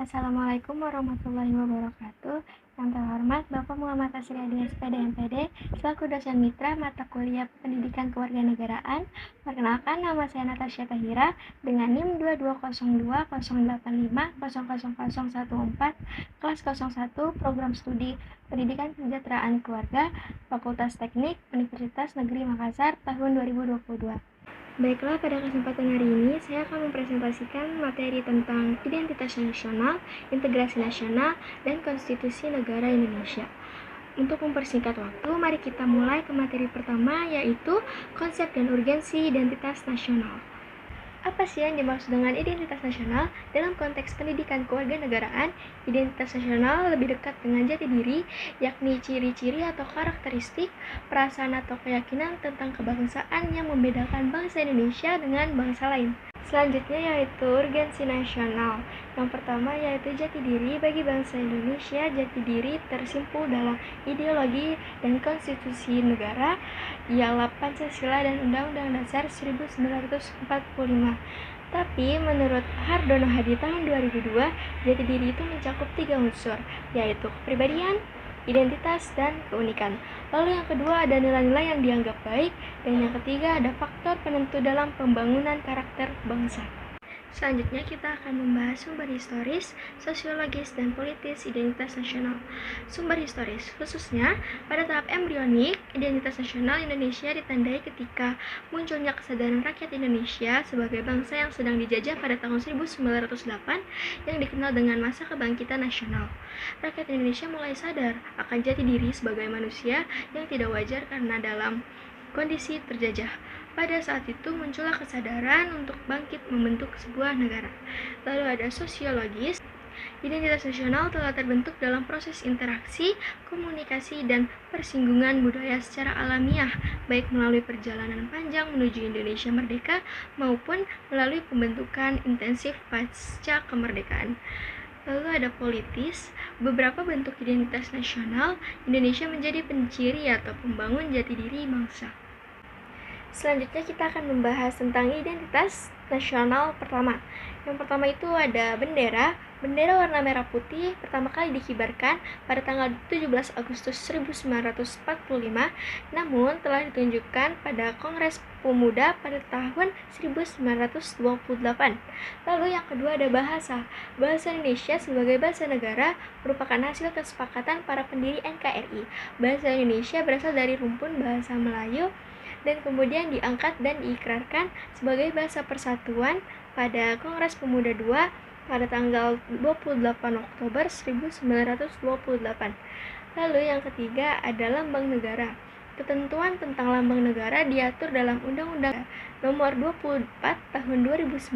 Assalamualaikum warahmatullahi wabarakatuh. Yang terhormat Bapak Muhammad Asri Adi SPD MPD, selaku dosen mitra mata kuliah Pendidikan Kewarganegaraan. Perkenalkan, nama saya Natasha Tahira dengan NIM 2202085000014, kelas 01, Program Studi Pendidikan Kesejahteraan Keluarga, Fakultas Teknik, Universitas Negeri Makassar, tahun 2022. Baiklah, pada kesempatan hari ini saya akan mempresentasikan materi tentang identitas nasional, integrasi nasional, dan konstitusi negara Indonesia. Untuk mempersingkat waktu, mari kita mulai ke materi pertama, yaitu konsep dan urgensi identitas nasional. Apa sih yang dimaksud dengan identitas nasional? Dalam konteks pendidikan kewarganegaraan, identitas nasional lebih dekat dengan jati diri, yakni ciri-ciri atau karakteristik, perasaan atau keyakinan tentang kebangsaan yang membedakan bangsa Indonesia dengan bangsa lain. Selanjutnya yaitu urgensi nasional. Yang pertama yaitu jati diri. Bagi bangsa Indonesia, jati diri tersimpul dalam ideologi dan konstitusi negara, ialah Pancasila dan Undang-Undang Dasar 1945. Tapi menurut Hardono Hadi tahun 2002, jati diri itu mencakup 3 unsur, yaitu kepribadian, identitas, dan keunikan. Lalu yang kedua ada nilai-nilai yang dianggap baik, dan yang ketiga ada faktor penentu dalam pembangunan karakter bangsa. Selanjutnya kita akan membahas sumber historis, sosiologis, dan politis identitas nasional. Sumber historis, khususnya pada tahap embrionik, identitas nasional Indonesia ditandai ketika munculnya kesadaran rakyat Indonesia sebagai bangsa yang sedang dijajah pada tahun 1908 yang dikenal dengan masa kebangkitan nasional. Rakyat Indonesia mulai sadar akan jati diri sebagai manusia yang tidak wajar karena dalam kondisi terjajah. Pada saat itu muncullah kesadaran untuk bangkit membentuk sebuah negara. Lalu ada sosiologis. Identitas nasional telah terbentuk dalam proses interaksi, komunikasi, dan persinggungan budaya secara alamiah, baik melalui perjalanan panjang menuju Indonesia merdeka maupun melalui pembentukan intensif pasca kemerdekaan. Lalu ada politis. Beberapa bentuk identitas nasional Indonesia menjadi penciri atau pembangun jati diri bangsa. Selanjutnya kita akan membahas tentang identitas nasional pertama. Yang pertama itu ada bendera. Bendera warna merah putih pertama kali dikibarkan pada tanggal 17 Agustus 1945, namun telah ditunjukkan pada Kongres Pemuda pada tahun 1928. Lalu yang kedua ada bahasa. Bahasa Indonesia sebagai bahasa negara merupakan hasil kesepakatan para pendiri NKRI. Bahasa Indonesia berasal dari rumpun bahasa Melayu dan kemudian diangkat dan diikrarkan sebagai bahasa persatuan pada Kongres Pemuda II pada tanggal 28 Oktober 1928. Lalu yang ketiga ada lambang negara. Ketentuan tentang lambang negara diatur dalam Undang-Undang Nomor 24 Tahun 2009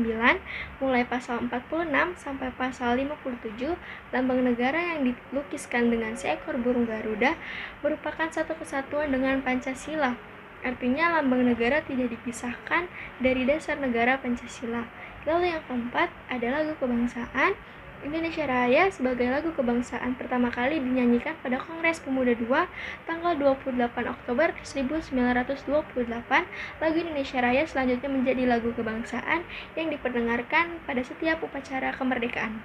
mulai pasal 46 sampai pasal 57. Lambang negara yang dilukiskan dengan seekor burung Garuda merupakan satu kesatuan dengan Pancasila. Artinya lambang negara tidak dipisahkan dari dasar negara Pancasila. Lalu yang keempat ada lagu kebangsaan. Indonesia Raya sebagai lagu kebangsaan pertama kali dinyanyikan pada Kongres Pemuda II tanggal 28 Oktober 1928. Lagu Indonesia Raya selanjutnya menjadi lagu kebangsaan yang diperdengarkan pada setiap upacara kemerdekaan.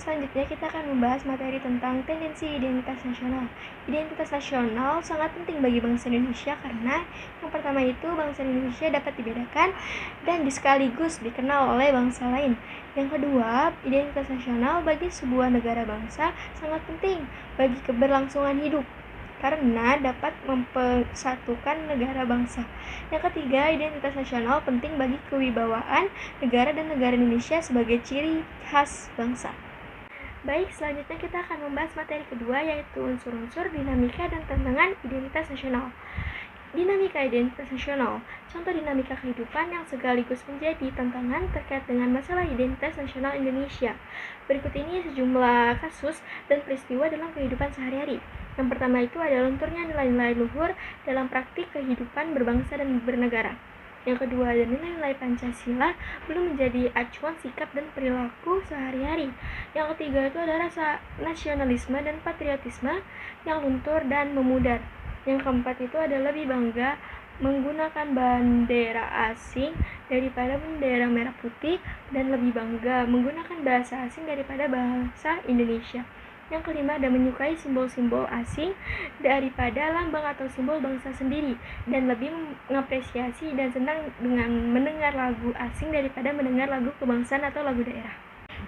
Selanjutnya kita akan membahas materi tentang tendensi identitas nasional. Identitas nasional sangat penting bagi bangsa Indonesia karena yang pertama itu bangsa Indonesia dapat dibedakan dan sekaligus dikenal oleh bangsa lain. Yang kedua, identitas nasional bagi sebuah negara bangsa sangat penting bagi keberlangsungan hidup karena dapat mempersatukan negara bangsa. Yang ketiga, identitas nasional penting bagi kewibawaan negara dan negara Indonesia sebagai ciri khas bangsa. Baik, selanjutnya kita akan membahas materi kedua, yaitu unsur-unsur dinamika dan tantangan identitas nasional. Dinamika identitas nasional, contoh dinamika kehidupan yang sekaligus menjadi tantangan terkait dengan masalah identitas nasional Indonesia. Berikut ini sejumlah kasus dan peristiwa dalam kehidupan sehari-hari. Yang pertama itu adalah lunturnya nilai-nilai luhur dalam praktik kehidupan berbangsa dan bernegara. Yang kedua ada nilai-nilai Pancasila belum menjadi acuan sikap dan perilaku sehari-hari. Yang ketiga itu ada rasa nasionalisme dan patriotisme yang luntur dan memudar. Yang keempat itu ada lebih bangga menggunakan bendera asing daripada bendera merah putih, dan lebih bangga menggunakan bahasa asing daripada bahasa Indonesia. Yang kelima, ada menyukai simbol-simbol asing daripada lambang atau simbol bangsa sendiri, dan lebih mengapresiasi dan senang dengan mendengar lagu asing daripada mendengar lagu kebangsaan atau lagu daerah.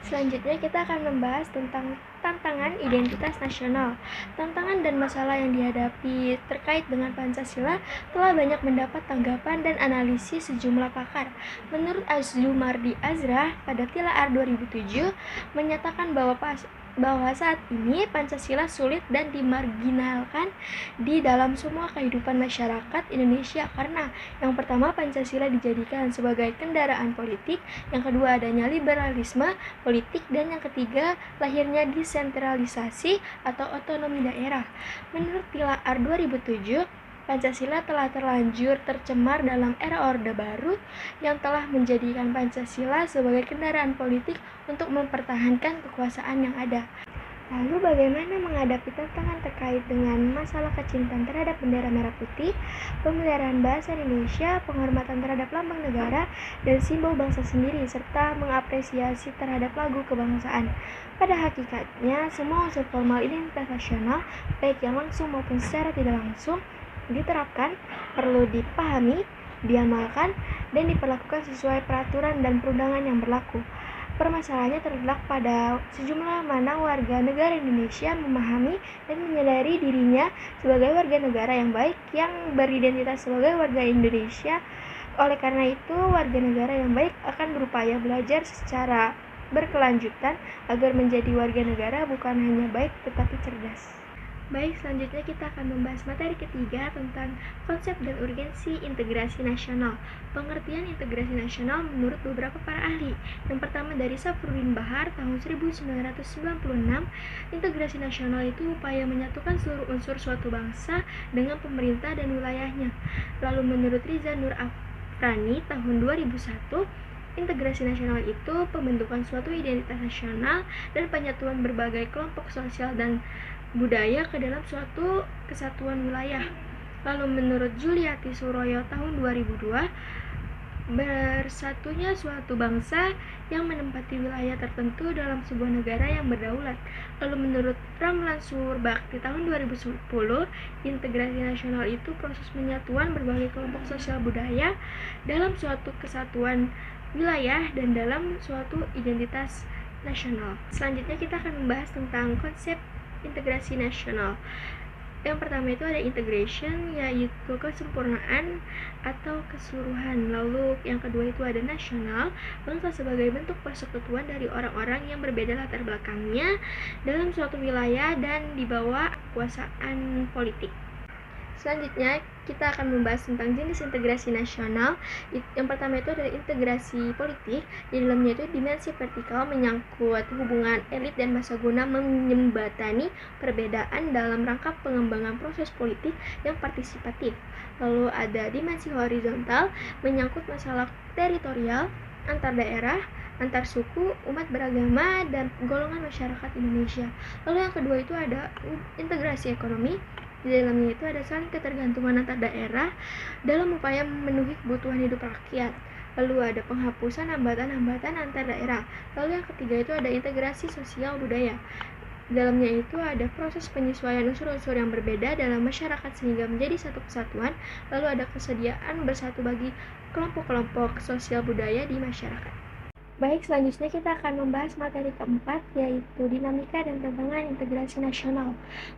Selanjutnya kita akan membahas tentang tantangan identitas nasional. Tantangan dan masalah yang dihadapi terkait dengan Pancasila telah banyak mendapat tanggapan dan analisis sejumlah pakar. Menurut Azumardi Azra pada Tilaar 2007 menyatakan bahwa saat ini Pancasila sulit dan dimarginalkan di dalam semua kehidupan masyarakat Indonesia karena yang pertama, Pancasila dijadikan sebagai kendaraan politik, yang kedua adanya liberalisme politik, dan yang ketiga lahirnya desentralisasi atau otonomi daerah. Menurut Tilaar 2007, Pancasila telah terlanjur tercemar dalam era Orde Baru yang telah menjadikan Pancasila sebagai kendaraan politik untuk mempertahankan kekuasaan yang ada. Lalu bagaimana menghadapi tantangan terkait dengan masalah kecintaan terhadap bendera merah putih, pemeliharaan bahasa Indonesia, penghormatan terhadap lambang negara dan simbol bangsa sendiri, serta mengapresiasi terhadap lagu kebangsaan? Pada hakikatnya, semua unsur formal identitas nasional, baik yang langsung maupun secara tidak langsung, diterapkan, perlu dipahami, diamalkan, dan diperlakukan sesuai peraturan dan perundangan yang berlaku. Permasalahannya terletak pada sejumlah mana warga negara Indonesia memahami dan menyadari dirinya sebagai warga negara yang baik yang beridentitas sebagai warga Indonesia. Oleh karena itu, warga negara yang baik akan berupaya belajar secara berkelanjutan agar menjadi warga negara bukan hanya baik tetapi cerdas. Baik, selanjutnya kita akan membahas materi ketiga tentang konsep dan urgensi integrasi nasional. Pengertian integrasi nasional menurut beberapa para ahli. Yang pertama dari Safruddin Bahar tahun 1996, integrasi nasional itu upaya menyatukan seluruh unsur suatu bangsa dengan pemerintah dan wilayahnya. Lalu menurut Riza Nur Afrani tahun 2001, integrasi nasional itu pembentukan suatu identitas nasional dan penyatuan berbagai kelompok sosial dan budaya ke dalam suatu kesatuan wilayah. Lalu menurut Juliati Suroyo tahun 2002, bersatunya suatu bangsa yang menempati wilayah tertentu dalam sebuah negara yang berdaulat. Lalu menurut Ramlan Surbakti tahun 2010, integrasi nasional itu proses penyatuan berbagai kelompok sosial budaya dalam suatu kesatuan wilayah dan dalam suatu identitas nasional. Selanjutnya kita akan membahas tentang konsep integrasi nasional. Yang pertama itu ada integration, yaitu kesempurnaan atau keseluruhan. Lalu yang kedua itu ada nasional, bangsa sebagai bentuk persekutuan dari orang-orang yang berbeda latar belakangnya dalam suatu wilayah dan di bawah kekuasaan politik. Selanjutnya kita akan membahas tentang jenis integrasi nasional. Yang pertama itu adalah integrasi politik. Di dalamnya itu dimensi vertikal menyangkut hubungan elit dan massa guna menyembatani perbedaan dalam rangka pengembangan proses politik yang partisipatif. Lalu ada dimensi horizontal menyangkut masalah teritorial, antar daerah, antar suku, umat beragama, dan golongan masyarakat Indonesia. Lalu yang kedua itu ada integrasi ekonomi. Di dalamnya itu ada saling ketergantungan antar daerah dalam upaya memenuhi kebutuhan hidup rakyat. Lalu ada penghapusan hambatan-hambatan antar daerah. Lalu yang ketiga itu ada integrasi sosial budaya. Di dalamnya itu ada proses penyesuaian unsur-unsur yang berbeda dalam masyarakat sehingga menjadi satu kesatuan. Lalu ada kesediaan bersatu bagi kelompok-kelompok sosial budaya di masyarakat. Baik, selanjutnya kita akan membahas materi keempat, yaitu dinamika dan tantangan integrasi nasional.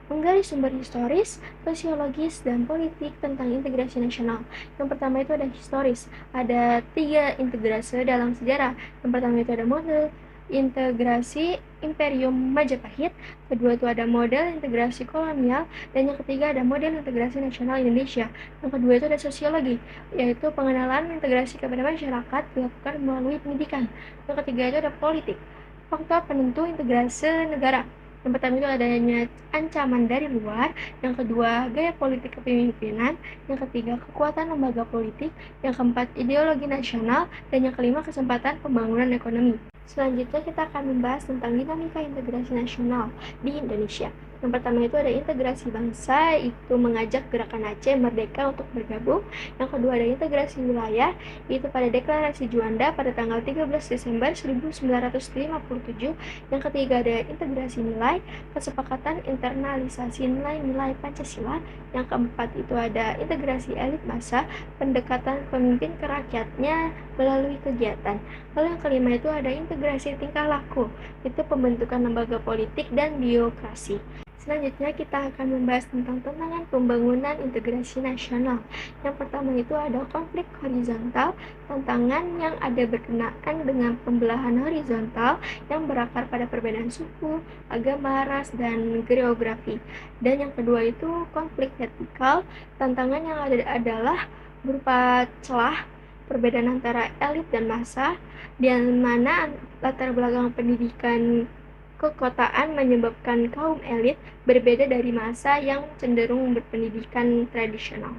Menggali sumber historis, sosiologis, dan politik tentang integrasi nasional. Yang pertama itu ada historis. Ada 3 integrasi dalam sejarah. Yang pertama itu ada model integrasi Imperium Majapahit, kedua itu ada model integrasi kolonial, dan yang ketiga ada model integrasi nasional Indonesia. Yang kedua itu ada sosiologi, yaitu pengenalan integrasi kepada masyarakat dilakukan melalui pendidikan. Yang ketiga itu ada politik, faktor penentu integrasi negara. Yang pertama itu adanya ancaman dari luar, yang kedua gaya politik kepemimpinan, yang ketiga kekuatan lembaga politik, yang keempat ideologi nasional, dan yang kelima kesempatan pembangunan ekonomi. Selanjutnya kita akan membahas tentang dinamika integrasi nasional di Indonesia. Yang pertama itu ada integrasi bangsa, itu mengajak gerakan Aceh Merdeka untuk bergabung. Yang kedua ada integrasi wilayah, itu pada Deklarasi Juanda pada tanggal 13 Desember 1957. Yang ketiga ada integrasi nilai, kesepakatan internalisasi nilai-nilai Pancasila. Yang keempat itu ada integrasi elit massa, pendekatan pemimpin ke rakyatnya melalui kegiatan. Lalu yang kelima itu ada integrasi tingkah laku, itu pembentukan lembaga politik dan birokrasi. Selanjutnya kita akan membahas tentang tantangan pembangunan integrasi nasional. Yang pertama itu ada konflik horizontal, tantangan yang ada berkenaan dengan pembelahan horizontal yang berakar pada perbedaan suku, agama, ras, dan geografi. Dan yang kedua itu konflik vertikal, tantangan yang ada adalah berupa celah perbedaan antara elit dan massa, di mana latar belakang pendidikan kekotaan menyebabkan kaum elit berbeda dari massa yang cenderung berpendidikan tradisional.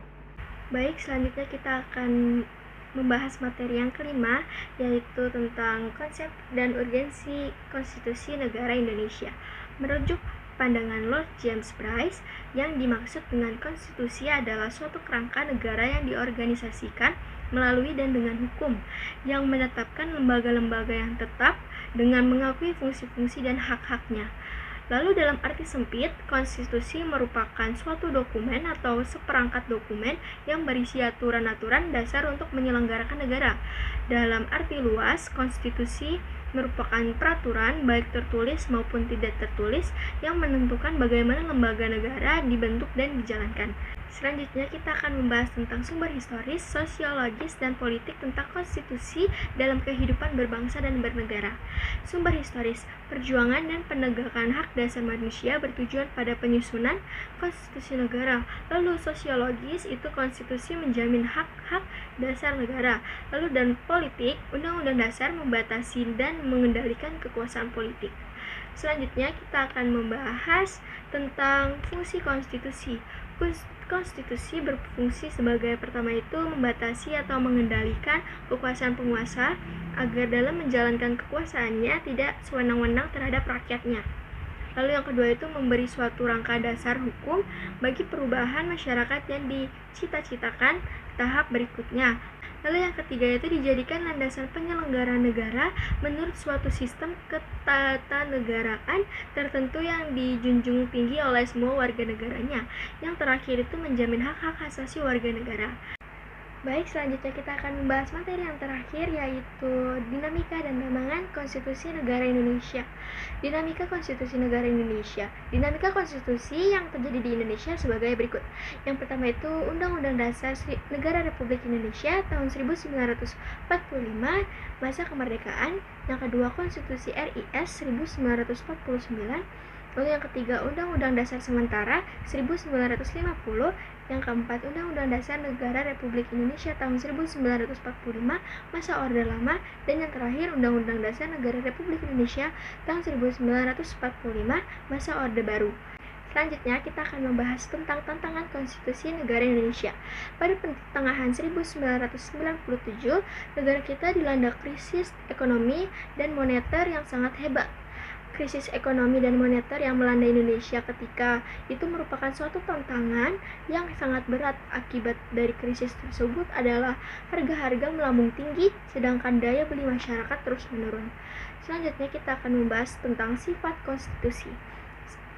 Baik, selanjutnya kita akan membahas materi yang kelima, yaitu tentang konsep dan urgensi konstitusi negara Indonesia. Merujuk pandangan Lord James Bryce, yang dimaksud dengan konstitusi adalah suatu kerangka negara yang diorganisasikan melalui dan dengan hukum, yang menetapkan lembaga-lembaga yang tetap dengan mengakui fungsi-fungsi dan hak-haknya. Lalu dalam arti sempit, konstitusi merupakan suatu dokumen atau seperangkat dokumen yang berisi aturan-aturan dasar untuk menyelenggarakan negara. Dalam arti luas, konstitusi merupakan peraturan baik tertulis maupun tidak tertulis yang menentukan bagaimana lembaga negara dibentuk dan dijalankan. Selanjutnya kita akan membahas tentang sumber historis, sosiologis, dan politik tentang konstitusi dalam kehidupan berbangsa dan bernegara. Sumber historis, perjuangan dan penegakan hak dasar manusia bertujuan pada penyusunan konstitusi negara. Lalu sosiologis itu konstitusi menjamin hak-hak dasar negara. Lalu dan politik, undang-undang dasar membatasi dan mengendalikan kekuasaan politik. Selanjutnya kita akan membahas tentang fungsi konstitusi. Konstitusi berfungsi sebagai pertama itu membatasi atau mengendalikan kekuasaan penguasa agar dalam menjalankan kekuasaannya tidak sewenang-wenang terhadap rakyatnya. Lalu yang kedua itu memberi suatu rangka dasar hukum bagi perubahan masyarakat yang dicita-citakan tahap berikutnya. Lalu yang ketiga itu dijadikan landasan penyelenggaraan negara menurut suatu sistem ketatanegaraan tertentu yang dijunjung tinggi oleh semua warga negaranya. Yang terakhir itu menjamin hak-hak asasi warga negara. Baik, selanjutnya kita akan membahas materi yang terakhir, yaitu dinamika dan tantangan konstitusi negara Indonesia. Dinamika konstitusi negara Indonesia. Dinamika konstitusi yang terjadi di Indonesia sebagai berikut. Yang pertama itu Undang-Undang Dasar Negara Republik Indonesia tahun 1945, masa kemerdekaan. Yang kedua Konstitusi RIS 1949. Lalu yang ketiga Undang-Undang Dasar Sementara 1950. Yang keempat Undang-Undang Dasar Negara Republik Indonesia tahun 1945, masa Orde Lama. Dan yang terakhir Undang-Undang Dasar Negara Republik Indonesia tahun 1945, masa Orde Baru. Selanjutnya kita akan membahas tentang tantangan konstitusi negara Indonesia. Pada pertengahan 1997, negara kita dilanda krisis ekonomi dan moneter yang sangat hebat. Krisis ekonomi dan moneter yang melanda Indonesia ketika itu merupakan suatu tantangan yang sangat berat. Akibat dari krisis tersebut adalah harga-harga melambung tinggi, sedangkan daya beli masyarakat terus menurun. Selanjutnya kita akan membahas tentang sifat konstitusi.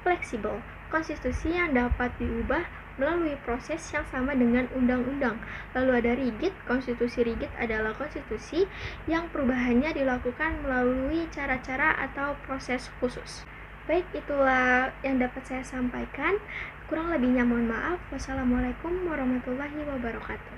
Fleksibel, konstitusi yang dapat diubah melalui proses yang sama dengan undang-undang. Lalu ada rigid, konstitusi rigid adalah konstitusi yang perubahannya dilakukan melalui cara-cara atau proses khusus. Baik, itulah yang dapat saya sampaikan. Kurang lebihnya mohon maaf. Wassalamualaikum warahmatullahi wabarakatuh.